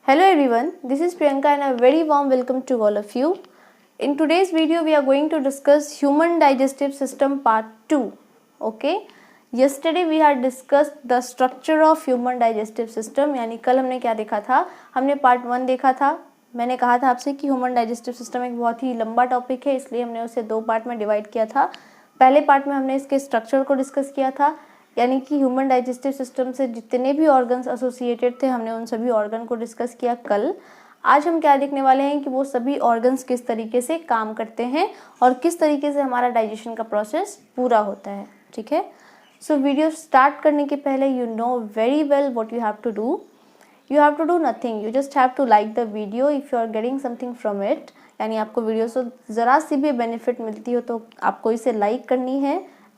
Hello everyone, this is Priyanka and a very warm welcome to all of you. In today's video, we are going to discuss Human Digestive System Part 2. Okay, yesterday we had discussed the structure of Human Digestive System. यानी कल हमने क्या देखा था, हमने Part 1 देखा था. मैंने कहा था आपसे कि ह्यूमन डाइजेस्टिव सिस्टम एक बहुत ही लंबा टॉपिक है, इसलिए हमने उसे 2 पार्ट में डिवाइड किया था. पहले पार्ट में हमने इसके स्ट्रक्चर को डिस्कस किया था, यानी कि ह्यूमन डाइजेस्टिव सिस्टम से जितने भी ऑर्गन्स एसोसिएटेड थे हमने उन सभी ऑर्गन को डिस्कस किया कल. आज हम क्या देखने वाले हैं कि वो सभी ऑर्गन्स किस तरीके से काम करते हैं और किस तरीके से हमारा डाइजेशन का प्रोसेस पूरा होता है. ठीक है, सो वीडियो स्टार्ट करने के पहले you know very well what you have to do. You have to do nothing, you just have to like the video if you are getting something from it. यानी आपको video से ज़रा सी भी benefit मिलती हो तो आपको इसे लाइक करनी है.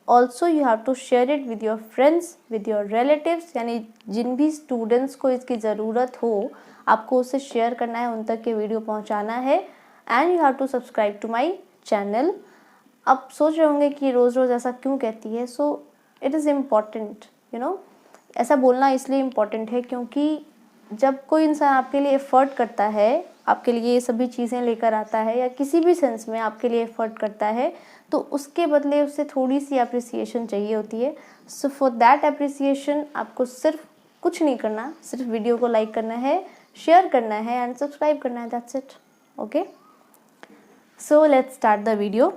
Also you have to share it with your friends, with your relatives, यानी जिन भी स्टूडेंट्स को इसकी ज़रूरत हो आपको उसे शेयर करना है, उन तक के वीडियो पहुंचाना है. And you have to subscribe to my channel. अब सोच रहे होंगे कि रोज़ रोज़ ऐसा क्यों कहती है. So it is important, you know, ऐसा बोलना इसलिए इम्पॉर्टेंट है क्योंकि जब कोई इंसान आपके लिए एफ़र्ट करता है, आपके लिए ये सभी चीज़ें लेकर आता है या किसी भी सेंस में आपके लिए एफ़र्ट करता है तो उसके बदले उससे थोड़ी सी अप्रिसिएशन चाहिए होती है. सो फॉर दैट अप्रिसिएशन आपको सिर्फ कुछ नहीं करना, सिर्फ वीडियो को लाइक करना है, शेयर करना है एंड सब्सक्राइब करना है. That's it. Okay, so let's start the video.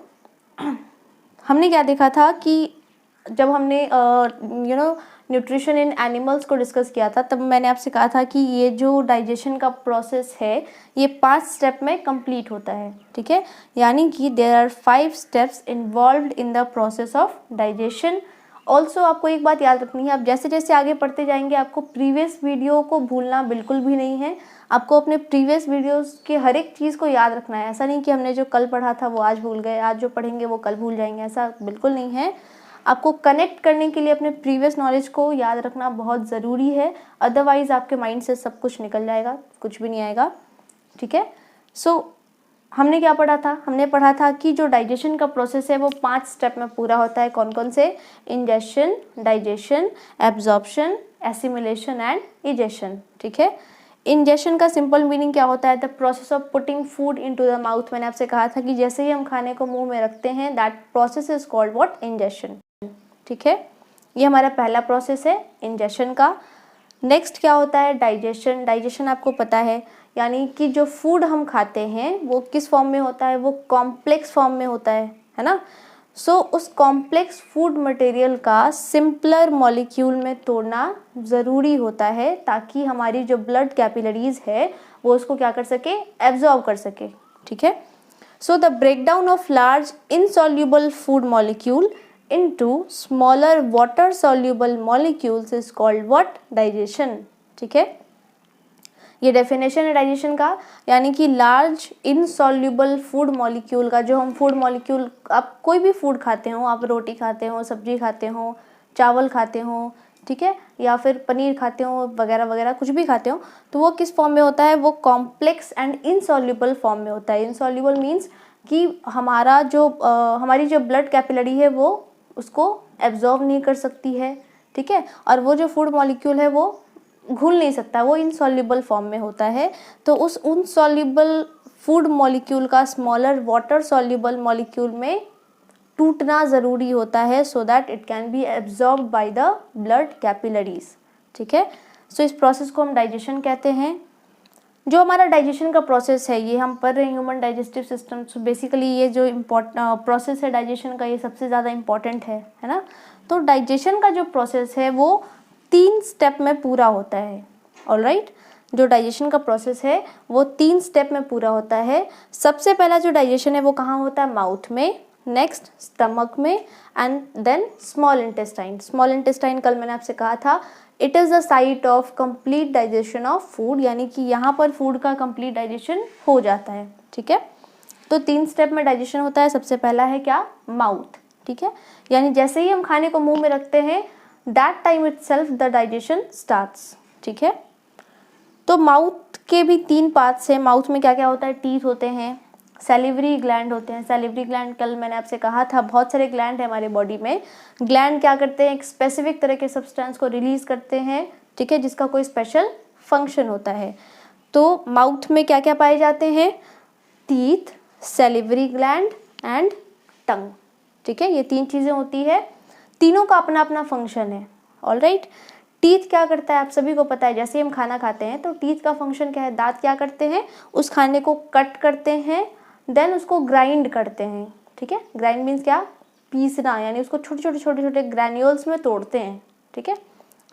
हमने क्या देखा था कि जब हमने न्यूट्रिशन इन एनिमल्स को डिस्कस किया था तब मैंने आपसे कहा था कि ये जो डाइजेशन का प्रोसेस है ये 5 स्टेप में कंप्लीट होता है. ठीक है, यानी कि there are 5 steps involved in the process of digestion. Also आपको एक बात याद रखनी है, आप जैसे जैसे आगे पढ़ते जाएंगे आपको प्रीवियस वीडियो को भूलना बिल्कुल भी नहीं है. आपको अपने प्रीवियस वीडियोस के हर एक चीज़ को याद रखना है. ऐसा नहीं कि हमने जो कल पढ़ा था वो आज भूल गए, आज जो पढ़ेंगे वो कल भूल जाएंगे, ऐसा बिल्कुल नहीं है. आपको कनेक्ट करने के लिए अपने प्रीवियस नॉलेज को याद रखना बहुत ज़रूरी है, अदरवाइज़ आपके माइंड से सब कुछ निकल जाएगा, कुछ भी नहीं आएगा. ठीक है, सो हमने क्या पढ़ा था, हमने पढ़ा था कि जो डाइजेशन का प्रोसेस है वो 5 स्टेप में पूरा होता है. कौन कौन से? Ingestion, digestion, absorption, assimilation and egestion. ठीक है, इंजेशन का सिंपल मीनिंग क्या होता है? The process of putting food into the mouth. मैंने आपसे कहा था कि जैसे ही हम खाने को मुंह में रखते हैं that process is called what? Ingestion. ठीक है, ये हमारा पहला प्रोसेस है इंजेशन का. नेक्स्ट क्या होता है? डाइजेशन. डाइजेशन आपको पता है, यानी कि जो फूड हम खाते हैं वो किस फॉर्म में होता है? वो कॉम्प्लेक्स फॉर्म में होता है ना. सो उस कॉम्प्लेक्स फूड मटेरियल का सिंपलर मॉलिक्यूल में तोड़ना ज़रूरी होता है ताकि हमारी जो ब्लड कैपिलरीज है वो उसको क्या कर सके? एब्जॉर्ब कर सके. ठीक है, so the breakdown of large insoluble food molecule into smaller water soluble molecules is called what? Digestion. ठीक है, ये डेफिनेशन है डाइजेशन का, यानी कि लार्ज इनसॉल्यूबल फूड मॉलिक्यूल का, जो हम फूड मॉलिक्यूल, आप कोई भी फूड खाते हो, आप रोटी खाते हो, सब्जी खाते हो, चावल खाते हो, ठीक है, या फिर पनीर खाते हो वगैरह वगैरह, कुछ भी खाते हो, तो वो किस फॉर्म में होता है? वो कॉम्प्लेक्स एंड इनसॉल्यूबल फॉर्म में होता है. इनसॉल्यूबल मीन्स कि हमारी जो ब्लड कैपिलरी है वो उसको एब्जॉर्ब नहीं कर सकती है. ठीक है, और वो जो फूड मॉलिक्यूल है वो घुल नहीं सकता, वो इनसॉल्यूबल फॉर्म में होता है. तो उस इनसॉल्यूबल फूड मॉलिक्यूल का स्मॉलर वाटर सॉल्यूबल मॉलिक्यूल में टूटना ज़रूरी होता है so that it can be absorb by the blood capillaries. ठीक है, सो इस प्रोसेस को हम डाइजेशन कहते हैं. जो हमारा डाइजेशन का प्रोसेस है ये हम पढ़ रहे हैं human digestive system. So basically ये जो प्रोसेस है डाइजेशन का ये सबसे ज़्यादा इम्पॉर्टेंट है ना. तो डाइजेशन का जो प्रोसेस है वो 3 स्टेप में पूरा होता है. ऑलराइट, जो डाइजेशन का प्रोसेस है वो 3 स्टेप में पूरा होता है. सबसे पहला जो डाइजेशन है वो कहाँ होता है? माउथ में. नेक्स्ट स्टमक में and then small intestine. Small intestine कल मैंने आपसे कहा था it is the site of complete digestion of food, यानी कि यहाँ पर फूड का कंप्लीट डाइजेशन हो जाता है. ठीक है, तो 3 स्टेप में डाइजेशन होता है. सबसे पहला है क्या? माउथ. ठीक है, यानी जैसे ही हम खाने को मुंह में रखते हैं that time itself the digestion starts. ठीक है, तो माउथ के भी 3 पार्ट्स हैं. माउथ में क्या क्या होता है? टीथ होते हैं, सैलिवरी ग्लैंड होते हैं. सैलिवरी ग्लैंड कल मैंने आपसे कहा था बहुत सारे ग्लैंड है हमारे बॉडी में. ग्लैंड क्या करते हैं? एक स्पेसिफिक तरह के सब्सटेंस को रिलीज करते हैं. ठीक है, जिसका कोई स्पेशल फंक्शन होता है. तो माउथ में क्या क्या पाए जाते हैं? Teeth, salivary gland and tongue. ठीक है, ये 3 चीज़ें होती है, तीनों का अपना अपना फंक्शन है। ऑलराइट, टीथ क्या करता है आप सभी को पता है, जैसे हम खाना खाते हैं तो टीथ का फंक्शन क्या है? दांत क्या करते हैं? उस खाने को कट करते हैं, देन उसको ग्राइंड करते हैं। ठीक है, ग्राइंड मीन्स क्या? पीसना, यानी उसको छोटे छोटे छोटे छोटे ग्रैन्यूल्स में तोड़ते हैं। ठीक है,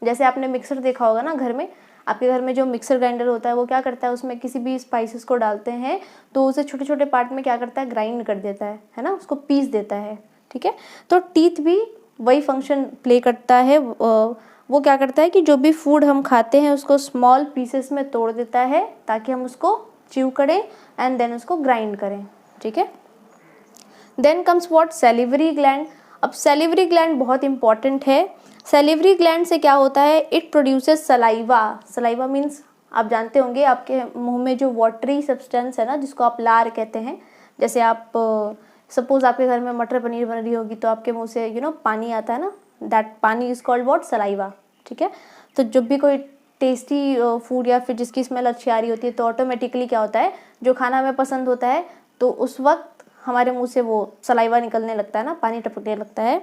जैसे आपने मिक्सर देखा होगा ना घर में, आपके घर में जो मिक्सर ग्राइंडर होता है वो क्या करता है, उसमें किसी भी स्पाइसेस को डालते हैं तो उसे छोटे छोटे पार्ट में क्या करता है? ग्राइंड कर देता है ना, उसको पीस देता है। ठीक है, तो टीथ भी वही फंक्शन प्ले करता है। वो क्या करता है कि जो भी फूड हम खाते हैं उसको स्मॉल पीसेस में तोड़ देता है ताकि हम उसको च्यू करें एंड देन उसको ग्राइंड करें। ठीक है, then comes what? Salivary gland. अब सैलिवरी ग्लैंड बहुत इंपॉर्टेंट है। सैलिवरी ग्लैंड से क्या होता है? It produces saliva. Saliva means आप जानते होंगे आपके मुंह में जो वाटरी सब्सटेंस है ना, जिसको आप लार कहते हैं। जैसे आप सपोज आपके घर में मटर पनीर बन रही होगी तो आपके मुंह से पानी आता है ना, दैट पानी इज कॉल्ड व्हाट? सलाइवा। ठीक है, तो जब भी कोई टेस्टी फूड या फिर जिसकी स्मेल अच्छी आ रही होती है तो ऑटोमेटिकली क्या होता है, जो खाना हमें पसंद होता है तो उस वक्त हमारे मुंह से वो सलाइवा निकलने लगता है ना, पानी टपकने लगता है।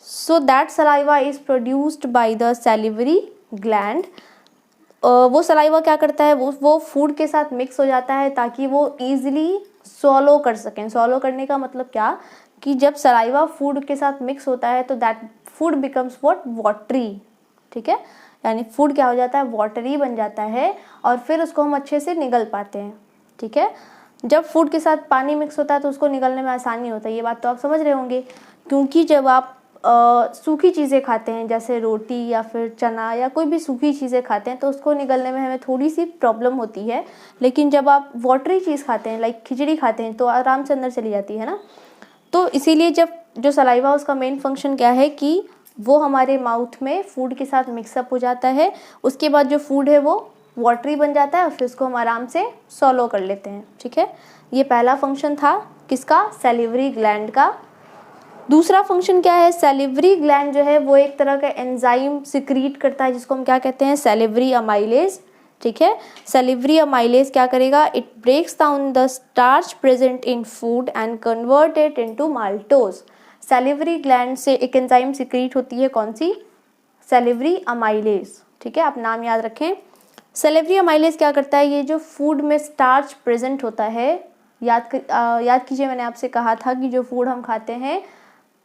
So that saliva is produced by the salivary gland. वो सलाइवा क्या करता है? वो फूड के साथ मिक्स हो जाता है ताकि वो ईजिली स्वॉलो कर सकें। स्वॉलो करने का मतलब क्या, कि जब सलाइवा फूड के साथ मिक्स होता है तो that food becomes what? Watery. ठीक है, यानी फूड क्या हो जाता है? वाटरी बन जाता है और फिर उसको हम अच्छे से निगल पाते हैं। ठीक है, जब फूड के साथ पानी मिक्स होता है तो उसको निगलने में आसानी होता है, ये बात तो आप समझ रहे होंगे। क्योंकि जब आप सूखी चीज़ें खाते हैं जैसे रोटी या फिर चना या कोई भी सूखी चीज़ें खाते हैं तो उसको निगलने में हमें थोड़ी सी प्रॉब्लम होती है, लेकिन जब आप वाटरी चीज़ खाते हैं लाइक खिचड़ी खाते हैं तो आराम से अंदर चली जाती है ना। तो इसीलिए जब जो सलाइवा उसका मेन फंक्शन क्या है कि वो हमारे माउथ में फूड के साथ मिक्सअप हो जाता है, उसके बाद जो फूड है वो वाटरी बन जाता है और फिर उसको हम आराम से सॉलो कर लेते हैं। ठीक है, ये पहला फंक्शन था किसका? सैलिवरी ग्लैंड का। दूसरा फंक्शन क्या है? सैलिवरी ग्लैंड जो है वो एक तरह का एंजाइम सिक्रीट करता है जिसको हम क्या कहते हैं? Salivary amylase. ठीक है, सैलिवरी अमाइलेज क्या करेगा? It breaks down the starch present in food and convert it into maltose. Salivary gland से एक एंजाइम सिक्रीट होती है, कौन सी? Salivary amylase. ठीक है, आप नाम याद रखें। सैलिवरी अमाइलेज क्या करता है? ये जो फूड में स्टार्च प्रेजेंट होता है, याद कीजिए मैंने आपसे कहा था कि जो फूड हम खाते हैं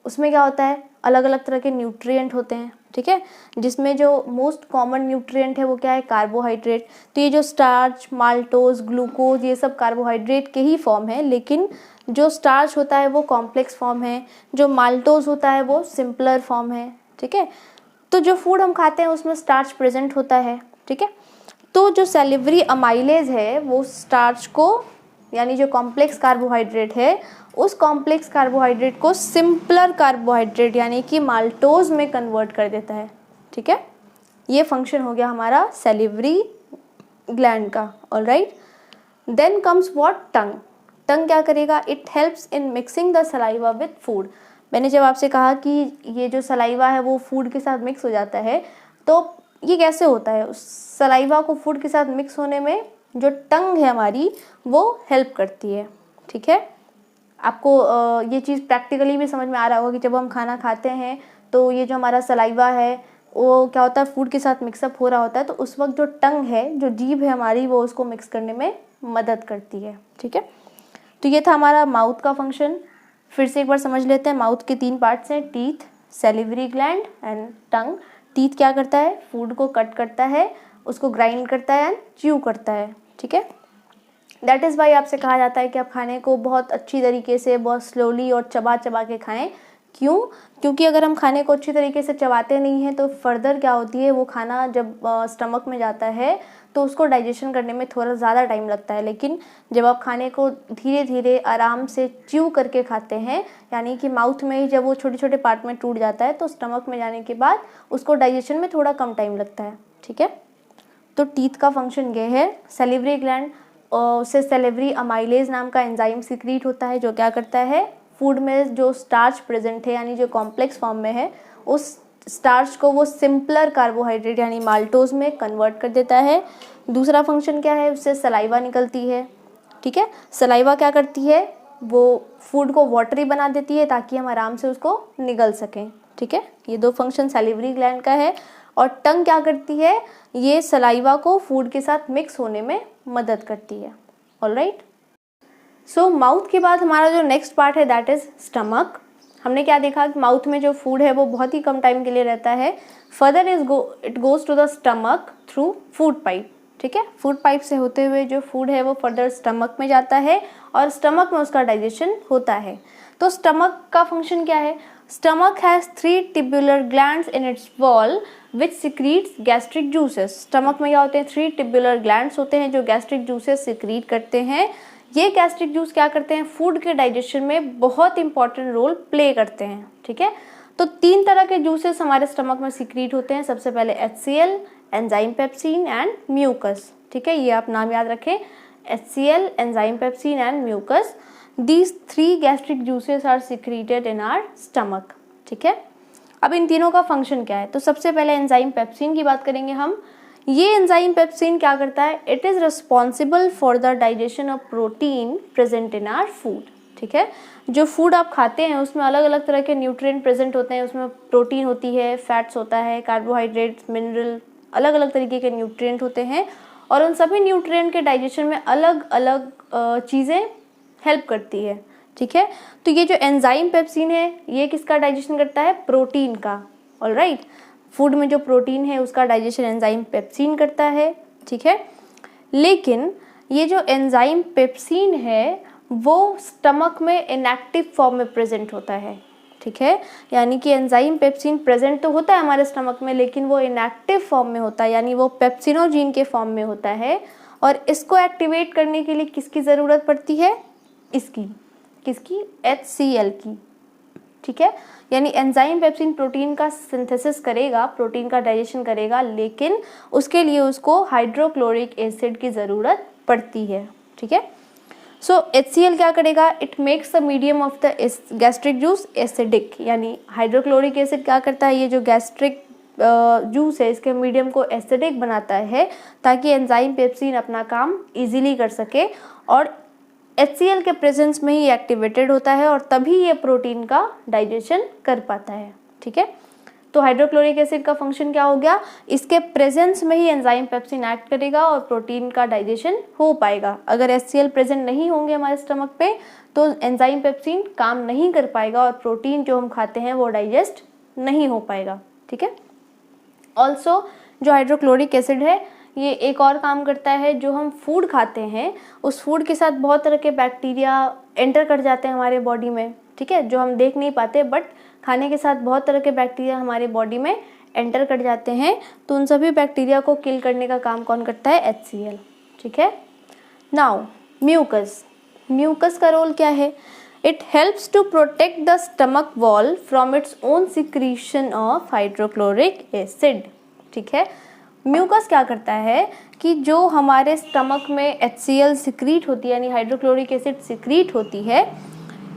उसमें क्या होता है? अलग अलग तरह के न्यूट्रिएंट होते हैं। ठीक है, जिसमें जो मोस्ट कॉमन न्यूट्रिएंट है वो क्या है? कार्बोहाइड्रेट। तो ये जो स्टार्च, माल्टोज, ग्लूकोज, ये सब कार्बोहाइड्रेट के ही फॉर्म है, लेकिन जो स्टार्च होता है वो कॉम्प्लेक्स फॉर्म है, जो माल्टोज होता है वो सिंपलर फॉर्म है। ठीक है, तो जो फूड हम खाते हैं उसमें स्टार्च प्रेजेंट होता है। ठीक है, तो जो सैलिवरी अमाइलेज है वो स्टार्च को, यानी जो कॉम्प्लेक्स कार्बोहाइड्रेट है, उस कॉम्प्लेक्स कार्बोहाइड्रेट को सिंपलर कार्बोहाइड्रेट यानी कि माल्टोज में कन्वर्ट कर देता है। ठीक है, ये फंक्शन हो गया हमारा सैलिवरी ग्लैंड का। Alright, then comes what? Tongue. Tongue क्या करेगा? It helps in mixing the saliva with food. मैंने जब आपसे कहा कि ये जो सलाइवा है वो फूड के साथ मिक्स हो जाता है, तो ये कैसे होता है? उस सलाइवा को फूड के साथ मिक्स होने में जो टंग है हमारी वो हेल्प करती है। ठीक है, आपको ये चीज़ प्रैक्टिकली भी समझ में आ रहा होगा कि जब हम खाना खाते हैं तो ये जो हमारा सलाइवा है वो क्या होता है? फूड के साथ मिक्सअप हो रहा होता है, तो उस वक्त जो टंग है, जो जीभ है हमारी, वो उसको मिक्स करने में मदद करती है। ठीक है, तो ये था हमारा माउथ का फंक्शन। फिर से एक बार समझ लेते हैं। माउथ के 3 पार्ट्स हैं, teeth, salivary gland and tongue. Teeth क्या करता है? फूड को कट करता है, उसको ग्राइंड करता है एंड च्यू करता है। ठीक है, दैट इज़ वाई आपसे कहा जाता है कि आप खाने को बहुत अच्छी तरीके से, बहुत स्लोली और चबा चबा के खाएं। क्यों? क्योंकि अगर हम खाने को अच्छी तरीके से चबाते नहीं हैं तो फर्दर क्या होती है, वो खाना जब स्टमक में जाता है तो उसको डाइजेशन करने में थोड़ा ज़्यादा टाइम लगता है। लेकिन जब आप खाने को धीरे धीरे आराम से च्यू करके खाते हैं, यानी कि माउथ में ही जब वो छोटे छोटे पार्ट में टूट जाता है तो स्टमक में जाने के बाद उसको डाइजेशन में थोड़ा कम टाइम लगता है। ठीक है, तो टीथ का फंक्शन ये है। सैलिवरी ग्लैंड उससे सैलिवरी अमाइलेज नाम का एंजाइम सिक्रीट होता है जो क्या करता है? फूड में जो स्टार्च प्रेजेंट है यानी जो कॉम्प्लेक्स फॉर्म में है उस स्टार्च को वो सिंपलर कार्बोहाइड्रेट यानी माल्टोज में कन्वर्ट कर देता है। दूसरा फंक्शन क्या है, उससे सलाइवा निकलती है। ठीक है, सलाइवा क्या करती है, वो फूड को वाटरी बना देती है ताकि हम आराम से उसको निगल सकें। ठीक है, ये दो फंक्शन सैलिवरी ग्लैंड का है। और टंग क्या करती है, ये सलाइवा को फूड के साथ मिक्स होने में मदद करती है। ऑलराइट, सो माउथ के बाद हमारा जो नेक्स्ट पार्ट है दैट इज स्टमक। हमने क्या देखा कि माउथ में जो फूड है वो बहुत ही कम टाइम के लिए रहता है। Further it goes to the stomach through food pipe. ठीक है, फूड पाइप से होते हुए जो फूड है वो फर्दर स्टमक में जाता है और स्टमक में उसका डाइजेशन होता है। तो स्टमक का फंक्शन क्या है, stomach has 3 tubular glands in its wall which secretes gastric juices. Stomach में क्या होते हैं, 3 टिब्यूलर ग्लैंड्स होते हैं जो गैस्ट्रिक जूसेस सिक्रीट करते हैं। ये गैस्ट्रिक जूस क्या करते हैं, फूड के डाइजेशन में बहुत इंपॉर्टेंट रोल प्ले करते हैं। ठीक है, तो 3 तरह के जूसेस हमारे स्टमक में सिक्रीट होते हैं। सबसे पहले HCl, enzyme pepsin and mucus. ठीक है, ये आप नाम याद रखें, HCl, enzyme pepsin and mucus. These 3 gastric juices are secreted in our stomach। ठीक है, अब इन तीनों का फंक्शन क्या है, तो सबसे पहले एंजाइम पेप्सिन की बात करेंगे हम। ये एंजाइम पेप्सिन क्या करता है, it is responsible for the digestion of protein present in are food. ठीक है, जो फूड आप खाते हैं उसमें अलग अलग तरह के न्यूट्रिएंट प्रेजेंट होते हैं। उसमें प्रोटीन होती है, फैट्स होता है, कार्बोहाइड्रेट्स, मिनरल, अलग अलग तरीके के न्यूट्रिएंट होते हैं। और उन सभी न्यूट्रिएंट के डाइजेशन में अलग अलग चीज़ें हेल्प करती है। ठीक है, तो ये जो एंजाइम पेप्सिन है ये किसका डाइजेशन करता है, प्रोटीन का। ऑलराइट, फूड में जो प्रोटीन है उसका डाइजेशन एंजाइम पेप्सिन करता है। ठीक है, लेकिन ये जो एंजाइम पेप्सिन है वो स्टमक में इनएक्टिव फॉर्म में प्रेजेंट होता है। ठीक है, यानी कि एंजाइम पेप्सिन प्रेजेंट तो होता है हमारे स्टमक में लेकिन वो इनएक्टिव फॉर्म में होता है, यानी वो पेप्सिनोजीन के फॉर्म में होता है। और इसको एक्टिवेट करने के लिए किसकी ज़रूरत पड़ती है, किसकी HCl की। ठीक है, यानी एंजाइम पेप्सिन प्रोटीन का सिंथेसिस करेगा, प्रोटीन का डाइजेशन करेगा, लेकिन उसके लिए उसको हाइड्रोक्लोरिक एसिड की ज़रूरत पड़ती है। ठीक है, सो HCl क्या करेगा, it makes the medium of the gastric juice acidic. यानी हाइड्रोक्लोरिक एसिड क्या करता है, ये जो गैस्ट्रिक जूस है इसके मीडियम को एसिडिक बनाता है ताकि एंजाइम पेप्सिन अपना काम इजीली कर सके। और HCl के प्रेजेंस में ही एक्टिवेटेड होता है और तभी ये प्रोटीन का डाइजेशन कर पाता है। ठीक है, तो हाइड्रोक्लोरिक एसिड का फंक्शन क्या हो गया, इसके प्रेजेंस में ही एंजाइम पेप्सिन एक्ट करेगा और प्रोटीन का डाइजेशन हो पाएगा। अगर HCl प्रेजेंट नहीं होंगे हमारे स्टमक पे तो एंजाइम पेप्सिन काम नहीं कर पाएगा और प्रोटीन जो हम खाते हैं वो डाइजेस्ट नहीं हो पाएगा। ठीक है, ऑल्सो जो हाइड्रोक्लोरिक एसिड है ये एक और काम करता है, जो हम फूड खाते हैं उस फूड के साथ बहुत तरह के बैक्टीरिया एंटर कर जाते हैं हमारे बॉडी में। ठीक है, जो हम देख नहीं पाते बट खाने के साथ बहुत तरह के बैक्टीरिया हमारे बॉडी में एंटर कर जाते हैं। तो उन सभी बैक्टीरिया को किल करने का काम कौन करता है, HCl। ठीक है, नाउ म्यूकस का रोल क्या है, it helps to protect the stomach wall from its own secretion of hydrochloric acid. ठीक है, म्यूकस क्या करता है कि जो हमारे स्टमक में HCl सिक्रीट होती है यानी हाइड्रोक्लोरिक एसिड सिक्रीट होती है,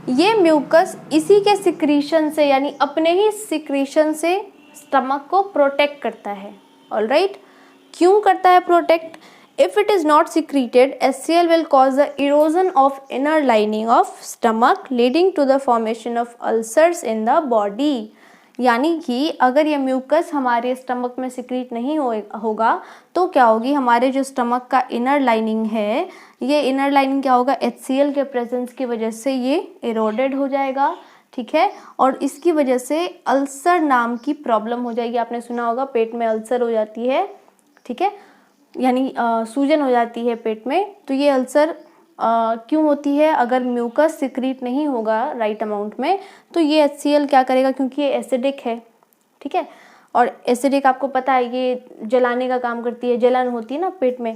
ये म्यूकस इसी के सिक्रीशन से यानी अपने ही सिक्रीशन से स्टमक को प्रोटेक्ट करता है। ऑलराइट, क्यों करता है protect, if it is not secreted HCl will cause the erosion of inner lining of stomach leading to the formation of ulcers in the body। यानी कि अगर ये म्यूकस हमारे स्टमक में सिक्रीट नहीं होगा तो क्या होगी, हमारे जो स्टमक का इनर लाइनिंग है ये इनर लाइनिंग क्या होगा, HCl के प्रेजेंस की वजह से ये इरोडेड हो जाएगा। ठीक है, और इसकी वजह से अल्सर नाम की प्रॉब्लम हो जाएगी। आपने सुना होगा पेट में अल्सर हो जाती है। ठीक है, यानी सूजन हो जाती है पेट में। तो ये अल्सर क्यों होती है, अगर म्यूकस सिक्रीट नहीं होगा राइट अमाउंट में तो ये HCl क्या करेगा, क्योंकि ये एसिडिक है। ठीक है, और एसिडिक आपको पता है ये जलाने का काम करती है, जलन होती है ना पेट में।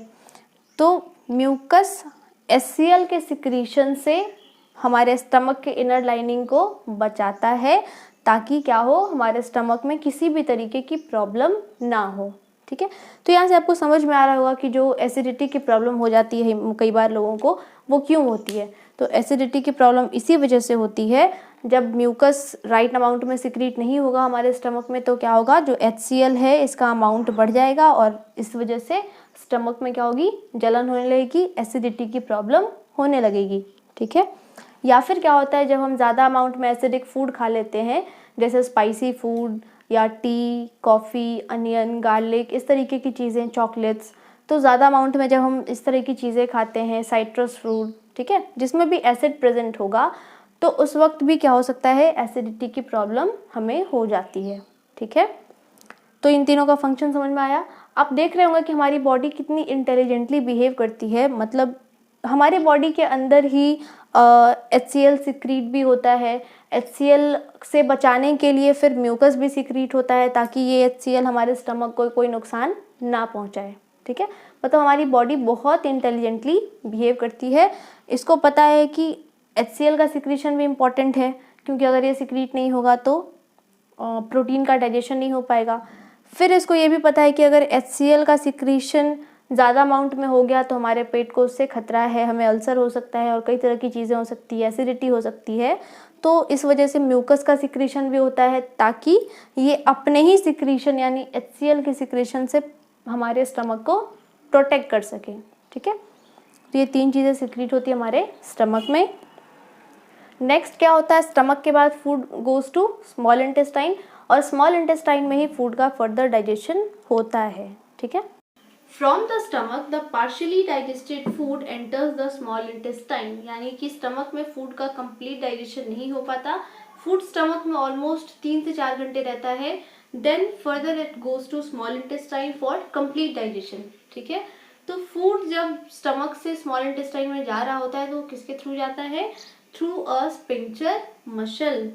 तो म्यूकस HCl के सिक्रीशन से हमारे स्टमक के इनर लाइनिंग को बचाता है ताकि क्या हो, हमारे स्टमक में किसी भी तरीके की प्रॉब्लम ना हो। ठीक है, तो यहाँ से आपको समझ में आ रहा होगा कि जो एसिडिटी की प्रॉब्लम हो जाती है कई बार लोगों को, वो क्यों होती है। तो एसिडिटी की प्रॉब्लम इसी वजह से होती है जब म्यूकस राइट अमाउंट में सिक्रीट नहीं होगा हमारे स्टमक में तो क्या होगा, जो HCl है इसका अमाउंट बढ़ जाएगा और इस वजह से स्टमक में क्या होगी, जलन होने लगेगी, एसिडिटी की प्रॉब्लम होने लगेगी। ठीक है। या फिर क्या होता है, जब हम ज़्यादा अमाउंट में एसिडिक फूड खा लेते हैं, जैसे स्पाइसी फूड या टी, कॉफ़ी, अनियन, गार्लिक, इस तरीके की चीज़ें, चॉकलेट्स, तो ज़्यादा अमाउंट में जब हम इस तरह की चीज़ें खाते हैं, साइट्रस फ्रूट, ठीक है, जिसमें भी एसिड प्रेजेंट होगा, तो उस वक्त भी क्या हो सकता है, एसिडिटी की प्रॉब्लम हमें हो जाती है। ठीक है। तो इन तीनों का फंक्शन समझ में आया। आप देख रहे होंगे कि हमारी बॉडी कितनी इंटेलिजेंटली बिहेव करती है, मतलब हमारे बॉडी के अंदर ही HCl सिक्रीट भी होता है। HCl से बचाने के लिए फिर म्यूकस भी सिक्रीट होता है ताकि ये HCl हमारे स्टमक को कोई नुकसान ना पहुंचाए। ठीक है। मतलब हमारी बॉडी बहुत इंटेलिजेंटली बिहेव करती है। इसको पता है कि HCl का सिक्रीशन भी इम्पॉर्टेंट है, क्योंकि अगर ये सिक्रीट नहीं होगा तो प्रोटीन का डाइजेशन नहीं हो पाएगा। फिर इसको ये भी पता है कि अगर HCl का सिक्रीशन ज़्यादा अमाउंट में हो गया तो हमारे पेट को उससे खतरा है, हमें अल्सर हो सकता है और कई तरह की चीज़ें हो सकती है, एसिडिटी हो सकती है। तो इस वजह से म्यूकस का सिक्रीशन भी होता है ताकि ये अपने ही सिक्रीशन यानी HCl के सिक्रीशन से हमारे स्टमक को प्रोटेक्ट कर सके। ठीक है। तो ये तीन चीज़ें सिक्रीट होती है हमारे स्टमक में। नेक्स्ट क्या होता है, स्टमक के बाद food goes to small intestine और स्मॉल इंटेस्टाइन में ही फूड का फर्दर डाइजेशन होता है। ठीक है। From the stomach the partially digested food enters the small intestine, यानी कि स्टमक में फूड का कंप्लीट डाइजेशन नहीं हो पाता, फूड स्टमक में ऑलमोस्ट 3 से 4 घंटे रहता है, then further it goes to small intestine for complete digestion. ठीक है। तो फूड जब स्टमक से स्मॉल इंटेस्टाइन में जा रहा होता है तो किसके थ्रू जाता है, थ्रू अ स्फिंक्टर मसल।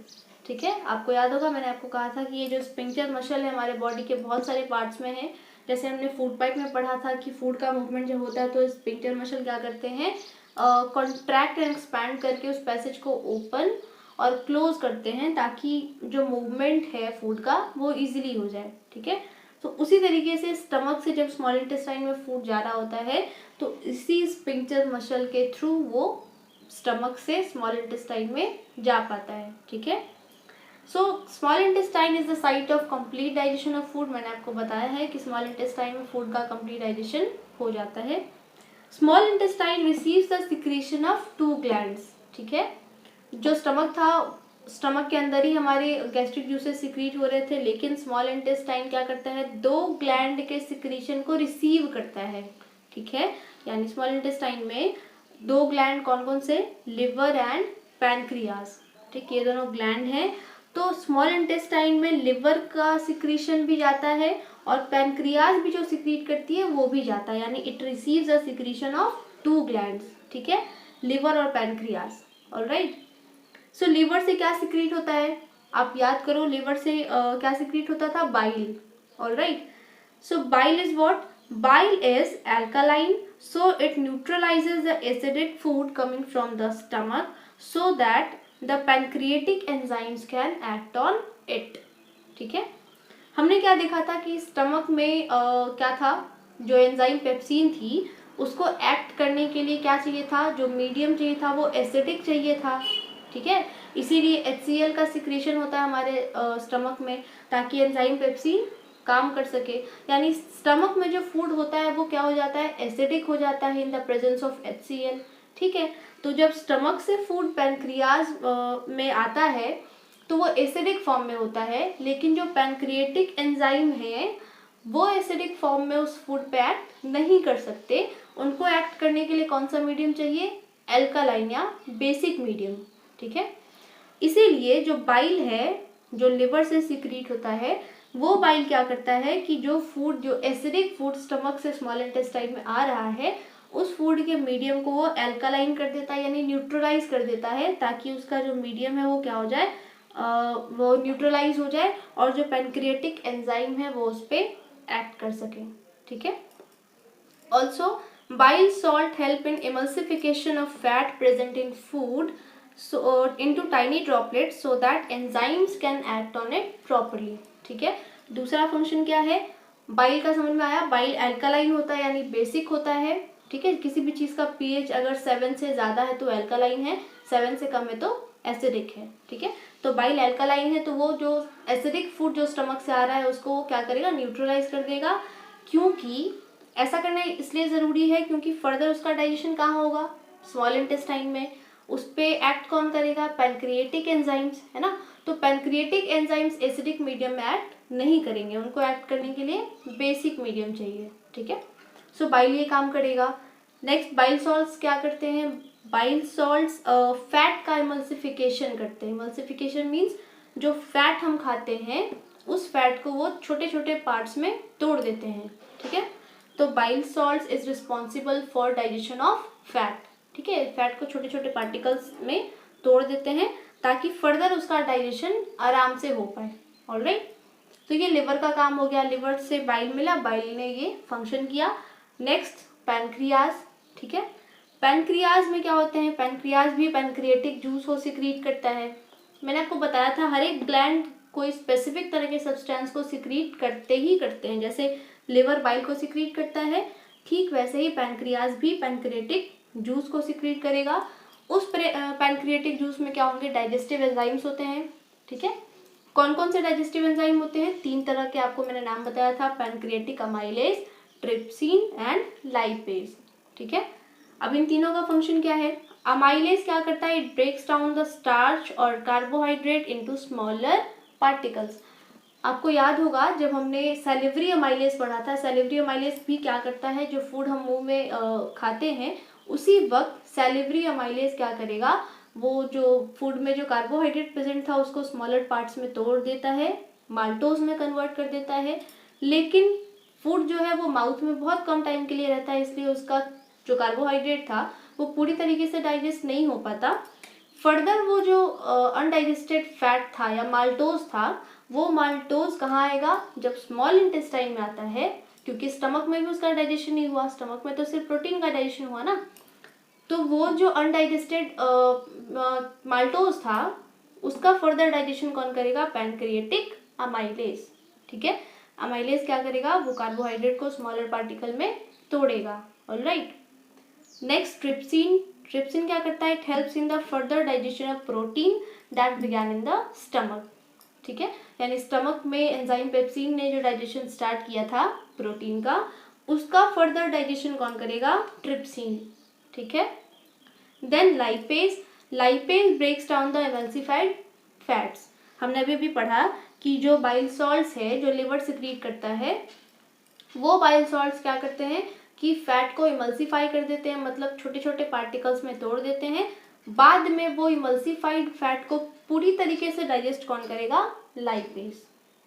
ठीक है। आपको याद होगा मैंने आपको कहा था कि ये जो स्फिंक्टर मसल है हमारे बॉडी के बहुत सारे पार्ट्स में है। जैसे हमने फूड पाइप में पढ़ा था कि फूड का मूवमेंट जब होता है तो स्फिंक्टर मसल क्या करते हैं, कॉन्ट्रैक्ट एंड एक्सपैंड करके उस पैसेज को ओपन और क्लोज करते हैं ताकि जो मूवमेंट है फूड का वो इजीली हो जाए। ठीक है। तो उसी तरीके से स्टमक से जब स्मॉल इंटेस्टाइन में फूड जा रहा होता है तो इसी स्फिंक्टर मसल के थ्रू वो स्टमक से स्मॉल इंटेस्टाइन में जा पाता है। ठीक है। So small intestine is the site of complete digestion of food. मैंने आपको बताया है कि स्मॉल इंटेस्टाइन में फूड का कंप्लीट डाइजेशन हो जाता है। Small intestine receives the secretion of 2 glands. ठीक है। जो स्टमक था, स्टमक के अंदर ही हमारे गैस्ट्रिक जूसेस सिक्रीट हो रहे थे, लेकिन स्मॉल इंटेस्टाइन क्या करता है, 2 ग्लैंड के सिक्रीशन को रिसीव करता है। ठीक है। यानी स्मॉल इंटेस्टाइन में 2 ग्लैंड कौन कौन से, लिवर एंड पैनक्रियाज। ठीक, ये दोनों ग्लैंड हैं। तो स्मॉल इंटेस्टाइन में लिवर का सिक्रीशन भी जाता है और पैनक्रियाज भी जो सिक्रीट करती है वो भी जाता है, यानी it receives a secretion of 2 glands. ठीक है, लिवर और पैनक्रियाज। ऑलराइट। सो लिवर से क्या सिक्रीट होता है, आप याद करो, लिवर से क्या सिक्रीट होता था, bile. Alright. So bile is what, bile is alkaline, so it neutralizes the acidic food coming from the stomach so that the pancreatic enzymes can act on it. ठीक है। हमने क्या देखा था कि स्टमक में क्या था, जो एंजाइम पेप्सिन थी उसको एक्ट करने के लिए क्या चाहिए था, जो मीडियम चाहिए था वो एसिडिक चाहिए था। ठीक है, इसीलिए HCl का सिक्रेशन होता है हमारे स्टमक में ताकि एंजाइम पेप्सिन काम कर सके। यानी स्टमक में जो फूड होता है वो क्या हो जाता है, एसिडिक हो जाता है in the presence of HCl। ठीक है। तो जब स्टमक से फूड पैनक्रियाज में आता है तो वो एसिडिक फॉर्म में होता है, लेकिन जो पैनक्रिएटिक एंजाइम है वो एसिडिक फॉर्म में उस फूड पे एक्ट नहीं कर सकते। उनको एक्ट करने के लिए कौन सा मीडियम चाहिए, एल्कालाइन या बेसिक मीडियम। ठीक है। इसीलिए जो बाइल है जो लिवर से सिक्रीट होता है वो बाइल क्या करता है कि जो फूड, जो एसिडिक फूड स्टमक से स्मॉल इंटेस्टाइन में आ रहा है उस फूड के मीडियम को वो एल्कालाइन कर देता है, यानी न्यूट्रलाइज कर देता है, ताकि उसका जो मीडियम है वो क्या हो जाए, वो न्यूट्रलाइज हो जाए और जो पैनक्रिएटिक एंजाइम है वो उस पर एक्ट कर सके। ठीक है। Also bile salt help in emulsification of fat present in food into tiny droplets so that enzymes can act on it properly. ठीक है। दूसरा फंक्शन क्या है, बाइल का समझ में आया, बाइल एल्कालाइन होता है यानी बेसिक होता है। ठीक है, किसी भी चीज़ का pH अगर 7 से ज़्यादा है तो एल्कालाइन है, 7 से कम है तो एसिडिक है, ठीक है। तो बाइल एल्कालाइन है, तो वो जो एसिडिक फूड जो स्टमक से आ रहा है उसको वो क्या करेगा, न्यूट्रलाइज कर देगा। क्योंकि ऐसा करना इसलिए ज़रूरी है क्योंकि फर्दर उसका डाइजेशन कहाँ होगा, स्मॉल इंटेस्टाइन में। उस पर एक्ट कौन करेगा, पैनक्रिएटिक एंजाइम्स, है ना। तो पैनक्रिएटिक एंजाइम्स एसिडिक मीडियम में एक्ट नहीं करेंगे, उनको एक्ट करने के लिए बेसिक मीडियम चाहिए, ठीक है। सो बाइल ये काम करेगा। नेक्स्ट बाइल सॉल्ट्स क्या करते हैं, बाइल सॉल्ट्स फैट का इमल्सिफिकेशन करते हैं। इमल्सिफिकेशन मीन्स जो फैट हम खाते हैं उस फैट को वो छोटे छोटे पार्ट्स में तोड़ देते हैं, ठीक है। तो bile salts is responsible for digestion of fat, ठीक है। फैट को छोटे छोटे पार्टिकल्स में तोड़ देते हैं ताकि फर्दर उसका डाइजेशन आराम से हो पाए, ऑलराइट। तो ये लिवर का काम हो गया, लिवर से बाइल मिला, बाइल ने ये फंक्शन किया। नेक्स्ट पैनक्रियाज, ठीक है। पैनक्रियाज में क्या होते हैं, पैनक्रियाज भी पैनक्रिएटिक जूस को सिक्रीट करता है। मैंने आपको बताया था हर एक ग्लैंड कोई स्पेसिफिक तरह के सब्सटेंस को सिक्रीट करते ही करते हैं। जैसे लिवर बाइल को सिक्रीट करता है, ठीक वैसे ही पैनक्रियाज भी पैनक्रिएटिक जूस को सिक्रीट करेगा। उस पैनक्रिएटिक जूस में क्या होंगे, डाइजेस्टिव एंजाइम्स होते हैं, ठीक है। कौन कौन से डाइजेस्टिव एंजाइम होते हैं, 3 तरह के आपको मैंने नाम बताया था, pancreatic amylase, trypsin and lipase, ठीक है। अब इन तीनों का फंक्शन क्या है, अमाइलेज क्या करता है, it breaks down the starch और कार्बोहाइड्रेट इनटू स्मॉलर पार्टिकल्स। आपको याद होगा जब हमने सैलिवरी अमाइलेज पढ़ा था, सैलिवरी अमाइलेज भी क्या करता है, जो फूड हम मुंह में खाते हैं उसी वक्त सैलिवरी अमाइलेज क्या करेगा, वो जो फूड में जो कार्बोहाइड्रेट प्रेजेंट था उसको स्मॉलर पार्ट्स में तोड़ देता है, माल्टोज में कन्वर्ट कर देता है। लेकिन फूड जो है वो माउथ में बहुत कम टाइम के लिए रहता है, इसलिए उसका जो कार्बोहाइड्रेट था वो पूरी तरीके से डाइजेस्ट नहीं हो पाता। फर्दर वो जो अनडाइजेस्टेड फैट था या माल्टोज था, वो माल्टोज कहाँ आएगा, जब स्मॉल इंटेस्टाइन में आता है, क्योंकि स्टमक में भी उसका डाइजेशन नहीं हुआ, स्टमक में तो सिर्फ प्रोटीन का डाइजेशन हुआ ना। तो वो जो अनडाइजेस्टेड माल्टोज था उसका फर्दर डाइजेशन कौन करेगा, पैनक्रिएटिक अमाइलेज, ठीक है। अमाइलेज क्या करेगा, वो कार्बोहाइड्रेट को स्मॉलर पार्टिकल में तोड़ेगा, ऑलराइट। नेक्स्ट ट्रिप्सिन, ट्रिप्सिन क्या करता है, it helps in the further digestion of protein that began in the stomach, ठीक है। यानी स्टमक में एंजाइम पेप्सिन ने जो डाइजेशन स्टार्ट किया था प्रोटीन का, उसका फर्दर डाइजेशन कौन करेगा, ट्रिप्सिन, ठीक है। Then lipase, lipase breaks down the emulsified fats. हमने अभी भी पढ़ा कि जो बाइल सॉल्ट्स है जो लिवर सिक्रीट करता है, वो बाइल सॉल्ट्स क्या करते हैं कि फैट को इमल्सिफाई कर देते हैं, मतलब छोटे छोटे पार्टिकल्स में तोड़ देते हैं। बाद में वो इमल्सिफाइड फैट को पूरी तरीके से डाइजेस्ट कौन करेगा, लाइपेज,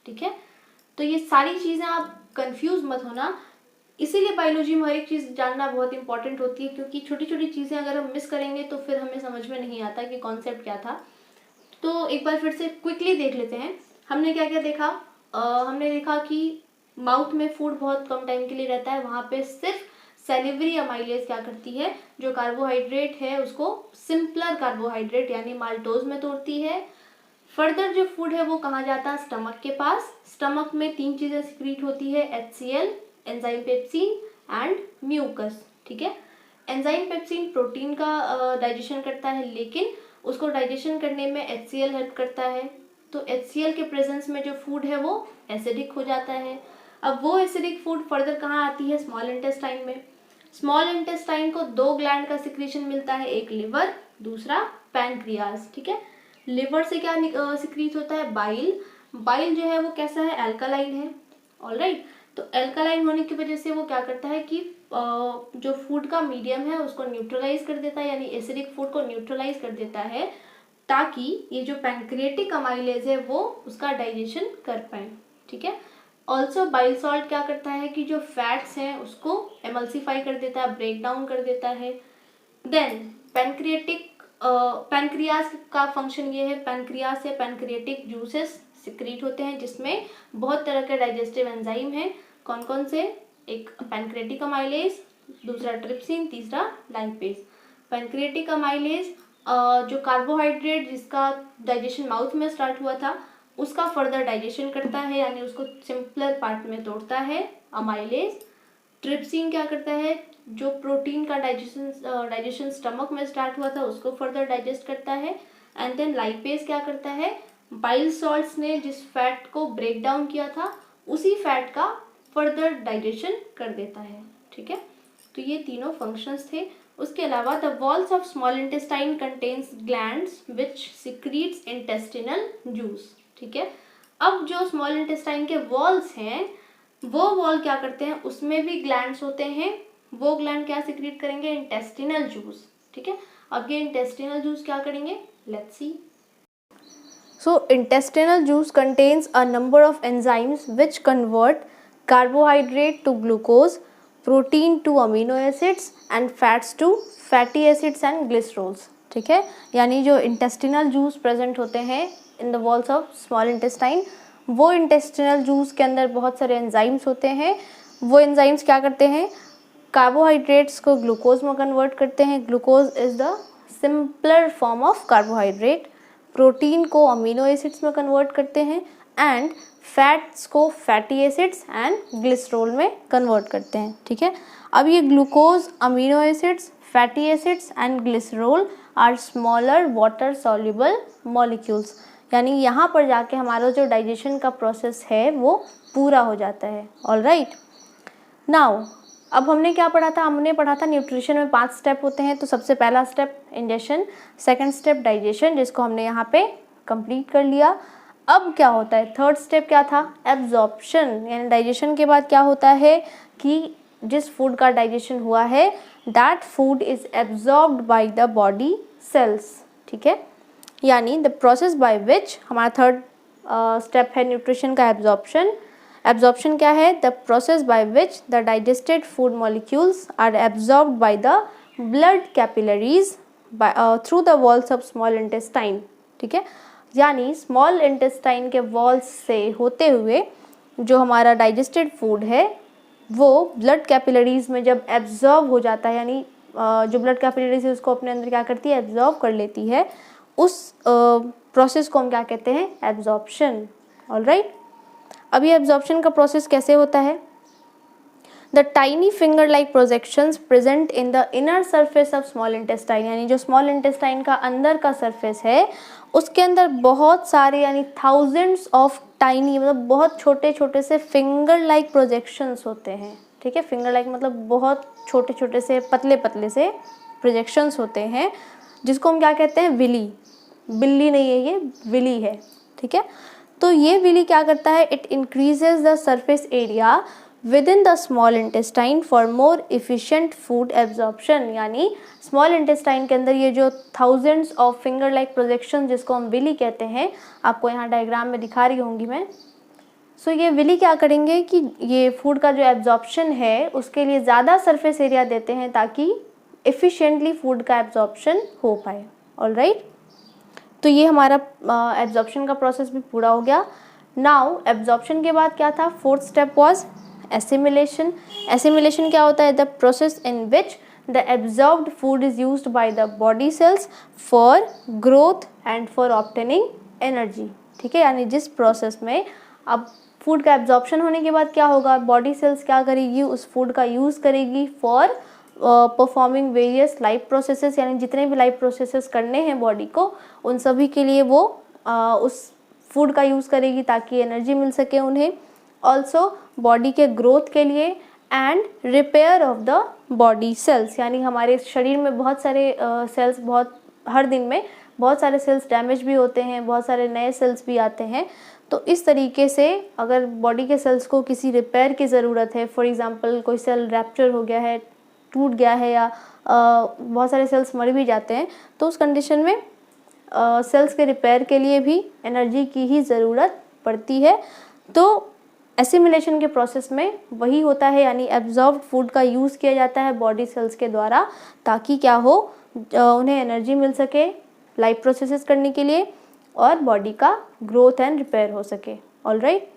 ठीक है। तो ये सारी चीज़ें आप कंफ्यूज मत होना, इसीलिए बायोलॉजी में हर एक चीज़ जानना बहुत इंपॉर्टेंट होती है, क्योंकि छोटी छोटी चीज़ें अगर हम मिस करेंगे तो फिर हमें समझ में नहीं आता कि कॉन्सेप्ट क्या था। तो एक बार फिर से क्विकली देख लेते हैं, हमने क्या क्या देखा। हमने देखा कि माउथ में फूड बहुत कम टाइम के लिए रहता है, वहाँ पे सिर्फ सैलिवरी अमाइलेज क्या करती है, जो कार्बोहाइड्रेट है उसको सिंपलर कार्बोहाइड्रेट यानी माल्टोज में तोड़ती है। फर्दर जो फूड है वो कहाँ जाता है, स्टमक के पास। स्टमक में 3 चीज़ें सिक्रीट होती है, HCl, enzyme pepsin and mucus, ठीक है। एंजाइम पेप्सिन प्रोटीन का डाइजेशन करता है, लेकिन उसको डाइजेशन करने में HCl हेल्प करता है। तो HCl के प्रेजेंस में जो फूड है वो एसिडिक हो जाता है। अब वो एसिडिक फूड फर्दर कहाँ आती है, स्मॉल इंटेस्टाइन में। स्मॉल इंटेस्टाइन को 2 ग्लैंड का सिक्रीशन मिलता है, एक लिवर, दूसरा पैनक्रियाज, ठीक है। लिवर से क्या सिक्रीट होता है, बाइल। बाइल जो है वो कैसा है, एल्कालाइन है, ऑलराइट। तो एल्कालाइन होने की वजह से वो क्या करता है कि जो फूड का मीडियम है उसको न्यूट्रलाइज कर देता है, यानी एसिडिक फूड को न्यूट्रलाइज कर देता है, ताकि ये जो पैनक्रिएटिक अमाइलेज है वो उसका डाइजेशन कर पाए, ठीक है। ऑल्सो बाइल सॉल्ट क्या करता है कि जो फैट्स हैं उसको एमल्सिफाई कर देता है, ब्रेक डाउन कर देता है। देन पैनक्रियाज का फंक्शन ये है, पैनक्रियाज से पैनक्रिएटिक जूसेस सिक्रीट होते हैं जिसमें बहुत तरह के डाइजेस्टिव एंजाइम हैं। कौन कौन से, एक पैनक्रिएटिक अमाइलेज, दूसरा ट्रिप्सिन, तीसरा लाइपेज। पैनक्रिएटिक अमाइलेज जो कार्बोहाइड्रेट जिसका डाइजेशन माउथ में स्टार्ट हुआ था उसका फर्दर डाइजेशन करता है, यानी उसको सिंपलर पार्ट में तोड़ता है, अमाइलेज। ट्रिप्सिन क्या करता है, जो प्रोटीन का डाइजेशन स्टमक में स्टार्ट हुआ था उसको फर्दर डाइजेस्ट करता है। एंड देन लाइपेज क्या करता है, बाइल सॉल्ट्स ने जिस फैट को ब्रेक डाउन किया था उसी फैट का फर्दर डाइजेशन कर देता है। ठीक है, तो ये तीनों फंक्शंस थे। उसके अलावा the walls of small intestine contains glands which secretes intestinal juice. ठीक है, अब जो स्मॉल इंटेस्टाइन के वॉल्स हैं वो वॉल क्या करते हैं, उसमें भी ग्लैंड्स होते हैं, वो ग्लैंड क्या सिक्रीट करेंगे, इंटेस्टिनल जूस। ठीक है, अब ये इंटेस्टिनल जूस क्या करेंगे, let's see. So intestinal juice contains a number of enzymes which convert carbohydrate to glucose, protein to amino acids and fats to fatty acids and glycerols। ठीक है, यानी जो intestinal juice present होते हैं in the walls of small intestine, वो intestinal juice के अंदर बहुत सारे enzymes होते हैं। वो enzymes क्या करते हैं, कार्बोहाइड्रेट्स को ग्लूकोज में कन्वर्ट करते हैं, glucose is the simpler form of carbohydrate, protein को अमीनो एसिड्स में कन्वर्ट करते हैं एंड फैट्स को फैटी एसिड्स एंड ग्लिसरॉल में कन्वर्ट करते हैं। ठीक है, अब ये glucose, amino acids, fatty acids and glycerol are smaller water soluble molecules, यानी यहाँ पर जाके हमारा जो डाइजेशन का प्रोसेस है वो पूरा हो जाता है। ऑलराइट, नाउ अब हमने क्या पढ़ा था, हमने पढ़ा था न्यूट्रिशन में 5 स्टेप होते हैं। तो सबसे पहला step ingestion, second step digestion, जिसको हमने यहाँ पे कंप्लीट कर लिया। अब क्या होता है, थर्ड स्टेप क्या था, एब्जॉर्प्शन, यानी डाइजेशन के बाद क्या होता है कि जिस फूड का डाइजेशन हुआ है that food is absorbed by the body cells. ठीक है, यानी द प्रोसेस बाय विच, हमारा थर्ड स्टेप है न्यूट्रिशन का एब्जॉर्प्शन। एब्जॉर्प्शन क्या है, the process by which the digested food molecules are absorbed by the blood capillaries through the walls of small intestine. ठीक है, यानी स्मॉल इंटेस्टाइन के walls से होते हुए जो हमारा डाइजेस्टेड फूड है वो ब्लड कैपिलरीज में जब एब्जॉर्ब हो जाता है, यानी जो ब्लड कैपिलरीज है उसको अपने अंदर क्या करती है, एब्जॉर्ब कर लेती है, उस प्रोसेस को हम क्या कहते हैं, एब्जॉर्प्शन। ऑलराइट, अब ये एब्जॉर्प्शन का प्रोसेस कैसे होता है, the tiny finger like projections present in the inner surface of small intestine, यानी जो स्मॉल इंटेस्टाइन का अंदर का सरफेस है उसके अंदर बहुत सारे यानी थाउजेंड्स ऑफ टाइनी, मतलब बहुत छोटे छोटे से फिंगर लाइक प्रोजेक्शंस होते हैं। ठीक है, फिंगर लाइक मतलब बहुत छोटे छोटे से पतले पतले से प्रोजेक्शंस होते हैं, जिसको हम क्या कहते हैं, विली। बिल्ली नहीं है ये, विली है। ठीक है, तो ये विली क्या करता है, it increases the surface area with in the small intestine for more efficient food absorption, यानी स्मॉल इंटेस्टाइन के अंदर ये जो thousands of finger like projection जिसको हम विली कहते हैं, आपको यहाँ डायग्राम में दिखा रही होंगी मैं। सो ये विली क्या करेंगे कि ये फूड का जो एब्जॉर्प्शन है उसके लिए ज़्यादा सरफेस एरिया देते हैं ताकि एफिशिएंटली फूड का एब्जॉर्प्शन हो पाए। ऑलराइट, तो ये हमारा एब्जॉर्प्शन का प्रोसेस भी पूरा हो गया। नाउ एब्जॉर्प्शन के बाद क्या था, fourth step was assimilation. Assimilation क्या होता है, the process in which the absorbed food is used by the body sales for growth and for obtaining energy. ठीक है, यानी जिस प्रोसेस में अब फूड का एब्जॉर्प्शन होने के बाद क्या होगा, बॉडी सेल्स क्या करेगी, उस फूड का यूज़ करेगी for performing various life processes, यानी जितने भी लाइफ प्रोसेसेस करने हैं बॉडी को उन सभी के लिए वो उस फूड का यूज़ करेगी ताकि एनर्जी मिल सके उन्हें। ऑल्सो बॉडी के ग्रोथ के लिए and repair of the body sales, यानी हमारे शरीर में बहुत सारे सेल्स, बहुत हर दिन में बहुत सारे सेल्स डैमेज भी होते हैं, बहुत सारे नए सेल्स भी आते हैं। तो इस तरीके से अगर बॉडी के सेल्स को किसी रिपेयर की ज़रूरत है, फॉर एग्जांपल कोई सेल रैप्चर हो गया है, टूट गया है, या बहुत सारे सेल्स मर भी जाते हैं, तो उस कंडीशन में सेल्स के रिपेयर के लिए भी एनर्जी की ही ज़रूरत पड़ती है। तो एसिमिलेशन के प्रोसेस में वही होता है, यानी एब्जॉर्ब्ड फूड का यूज़ किया जाता है बॉडी सेल्स के द्वारा ताकि क्या हो, उन्हें एनर्जी मिल सके लाइफ प्रोसेसेस करने के लिए और बॉडी का ग्रोथ एंड रिपेयर हो सके। ऑलराइट,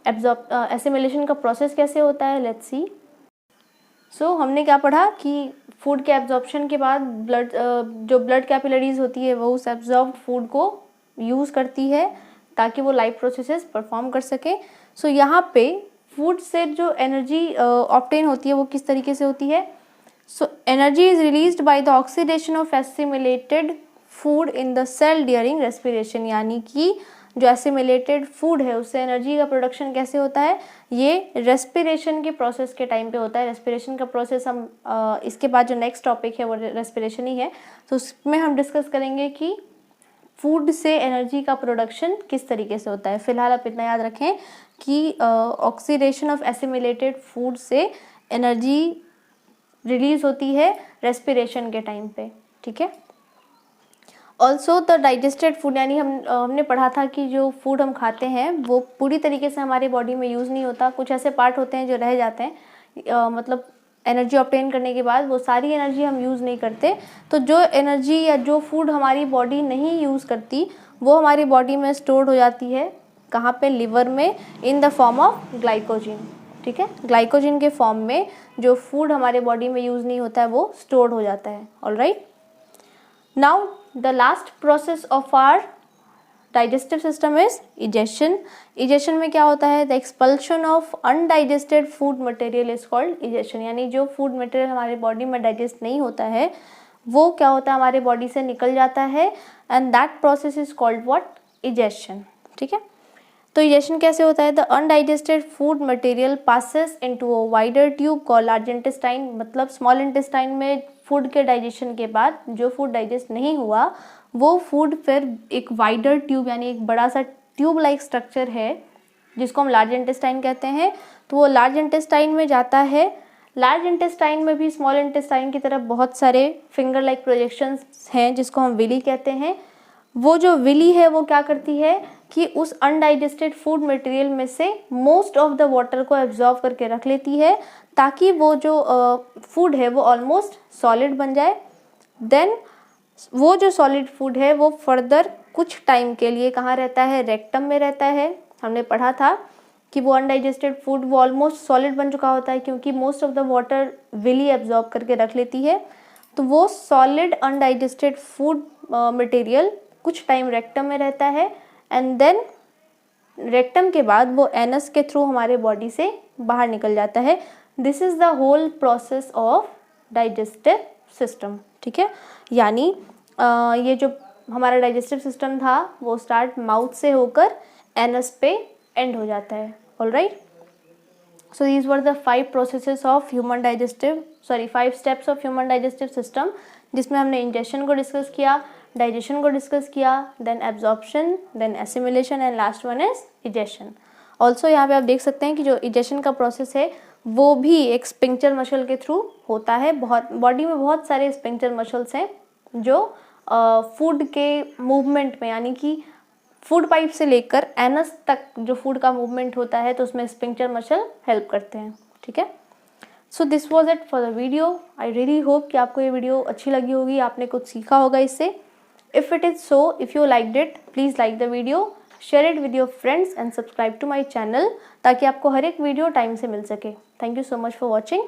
एसिमिलेशन का प्रोसेस कैसे होता है, लेट्स सी। सो हमने क्या पढ़ा कि फूड के एब्जॉर्प्शन के बाद जो ब्लड कैपिलरीज होती है वो उस एब्जॉर्ब्ड फूड को यूज़ करती है ताकि वो लाइफ प्रोसेसेस परफॉर्म कर सके। सो यहाँ पे फूड से जो एनर्जी ऑब्टेन होती है वो किस तरीके से होती है, so energy is released by the oxidation of assimilated food in the cell during respiration, यानी कि जो एसिमिलेटेड फूड है उससे एनर्जी का प्रोडक्शन कैसे होता है, ये रेस्पिरेशन के प्रोसेस के टाइम पे होता है। रेस्पिरेशन का प्रोसेस हम इसके बाद जो नेक्स्ट टॉपिक है वो रेस्पिरेशन ही है, तो उसमें हम डिस्कस करेंगे कि फूड से एनर्जी का प्रोडक्शन किस तरीके से होता है। फिलहाल आप इतना याद रखें कि ऑक्सीडेशन ऑफ एसिमिलेटेड फूड से एनर्जी रिलीज होती है रेस्पिरेशन के टाइम पे, ठीक है। ऑल्सो द डाइजेस्टेड फूड, यानी हमने पढ़ा था कि जो फूड हम खाते हैं वो पूरी तरीके से हमारे बॉडी में यूज़ नहीं होता, कुछ ऐसे पार्ट होते हैं जो रह जाते हैं, मतलब एनर्जी ऑब्टेन करने के बाद वो सारी एनर्जी हम यूज़ नहीं करते। तो जो एनर्जी या जो फूड हमारी बॉडी नहीं यूज़ करती वो हमारी बॉडी में स्टोर्ड हो जाती है, कहाँ पे, लिवर में, in the form of glycogen, ठीक है। ग्लाइकोजिन के फॉर्म में जो फूड हमारे बॉडी में यूज़ नहीं होता है वो स्टोर्ड हो जाता है। Alright, now the last process of our digestive system is egestion. Egestion में क्या होता है, the expulsion of undigested food material is called egestion, यानी जो फूड मटेरियल हमारे बॉडी में डाइजेस्ट नहीं होता है वो क्या होता है, हमारे बॉडी से निकल जाता है, and that process is called what, egestion, ठीक है। तो इजेशन कैसे होता है, the undigested food material passes into a wider tube called large intestine, मतलब स्मॉल इंटेस्टाइन में फूड के डाइजेशन के बाद जो फूड डाइजेस्ट नहीं हुआ वो फूड फिर एक वाइडर ट्यूब, यानी एक बड़ा सा ट्यूब लाइक स्ट्रक्चर है जिसको हम लार्ज इंटेस्टाइन कहते हैं, तो वो लार्ज इंटेस्टाइन में जाता है। लार्ज इंटेस्टाइन में भी स्मॉल इंटेस्टाइन की तरफ बहुत सारे फिंगर लाइक प्रोजेक्शंस हैं जिसको हम विली कहते हैं। वो जो विली है वो क्या करती है कि उस अनडाइजेस्टेड फूड मटेरियल में से मोस्ट ऑफ द वाटर को एब्जॉर्व करके रख लेती है ताकि वो जो फूड है वो ऑलमोस्ट सॉलिड बन जाए। देन वो जो सॉलिड फूड है वो फर्दर कुछ टाइम के लिए कहाँ रहता है, रेक्टम में रहता है। हमने पढ़ा था कि वो अनडाइजेस्टेड फूड वो ऑलमोस्ट सॉलिड बन चुका होता है क्योंकि most of the water villi absorb करके रख लेती है। तो वो सॉलिड अनडाइजेस्टेड फूड मटेरियल कुछ टाइम रेक्टम में रहता है, एंड देन रेक्टम के बाद वो एनस के थ्रू हमारे बॉडी से बाहर निकल जाता है। This is the whole process of digestive system, ठीक है। यानी ये जो हमारा डाइजेस्टिव सिस्टम था वो स्टार्ट माउथ से होकर एनस पे एंड हो जाता है। Alright, so these were the 5 processes of human digestive 5 steps of human digestive system, जिसमें हमने इंजेशन को डिस्कस किया, डाइजेशन को डिस्कस किया, then absorption, then assimilation, and last one is egestion. Also यहाँ पे आप देख सकते हैं कि जो इजेशन का प्रोसेस है वो भी एक स्पिंक्टर मसल के थ्रू होता है। बॉडी में बहुत सारे स्पिंक्टर मसल्स हैं जो फूड के मूवमेंट में, यानी कि फूड पाइप से लेकर एनस तक जो फूड का मूवमेंट होता है तो उसमें स्पिंक्टर मसल हेल्प करते हैं, ठीक है। So this was it for the video. I really hope कि आपको ये वीडियो अच्छी लगी होगी, आपने कुछ सीखा होगा इससे। If it is so, if you liked it, please like the video, share it with your friends and subscribe to my channel ताकि आपको हर एक वीडियो टाइम से मिल सके। Thank you so much for watching.